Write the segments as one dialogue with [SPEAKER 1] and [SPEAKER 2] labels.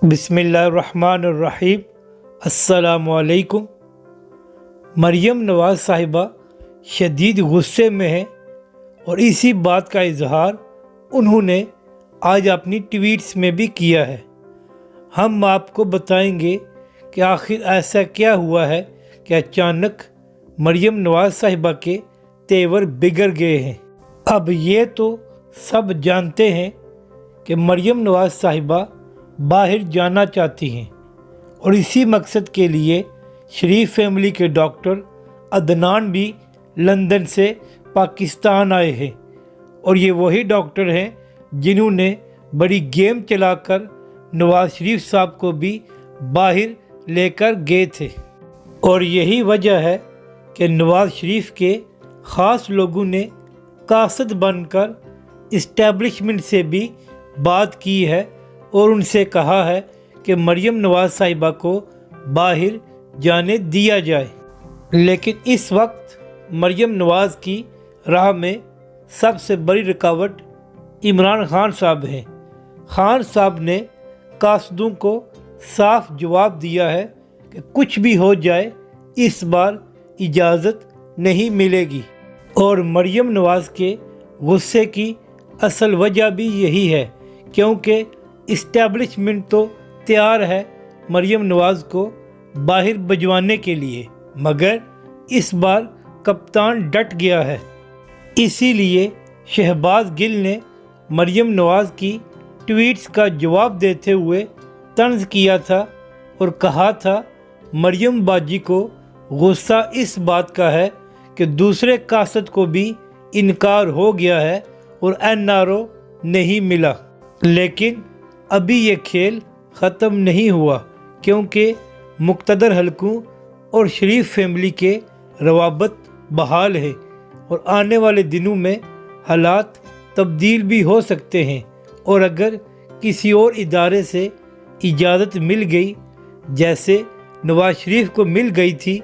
[SPEAKER 1] بسم اللہ الرحمن الرحیم۔ السلام علیکم۔ مریم نواز صاحبہ شدید غصے میں ہیں اور اسی بات کا اظہار انہوں نے آج اپنی ٹویٹس میں بھی کیا ہے۔ ہم آپ کو بتائیں گے کہ آخر ایسا کیا ہوا ہے کہ اچانک مریم نواز صاحبہ کے تیور بگڑ گئے ہیں۔ اب یہ تو سب جانتے ہیں کہ مریم نواز صاحبہ باہر جانا چاہتی ہیں اور اسی مقصد کے لیے شریف فیملی کے ڈاکٹر عدنان بھی لندن سے پاکستان آئے ہیں، اور یہ وہی ڈاکٹر ہیں جنہوں نے بڑی گیم چلا کر نواز شریف صاحب کو بھی باہر لے کر گئے تھے، اور یہی وجہ ہے کہ نواز شریف کے خاص لوگوں نے قاصد بن کر اسٹیبلشمنٹ سے بھی بات کی ہے اور ان سے کہا ہے کہ مریم نواز صاحبہ کو باہر جانے دیا جائے۔ لیکن اس وقت مریم نواز کی راہ میں سب سے بڑی رکاوٹ عمران خان صاحب ہیں۔ خان صاحب نے قاصدوں کو صاف جواب دیا ہے کہ کچھ بھی ہو جائے اس بار اجازت نہیں ملے گی، اور مریم نواز کے غصے کی اصل وجہ بھی یہی ہے کیونکہ اسٹیبلشمنٹ تو تیار ہے مریم نواز کو باہر بھجوانے کے لیے، مگر اس بار کپتان ڈٹ گیا ہے۔ اسی لیے شہباز گل نے مریم نواز کی ٹویٹس کا جواب دیتے ہوئے طنز کیا تھا اور کہا تھا مریم باجی کو غصہ اس بات کا ہے کہ دوسرے قاصد کو بھی انکار ہو گیا ہے اور NRO نہیں ملا، لیکن ابھی یہ کھیل ختم نہیں ہوا کیونکہ مقتدر حلقوں اور شریف فیملی کے روابط بحال ہے اور آنے والے دنوں میں حالات تبدیل بھی ہو سکتے ہیں، اور اگر کسی اور ادارے سے اجازت مل گئی جیسے نواز شریف کو مل گئی تھی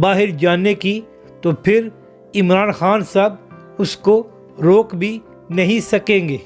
[SPEAKER 1] باہر جانے کی تو پھر عمران خان صاحب اس کو روک بھی نہیں سکیں گے۔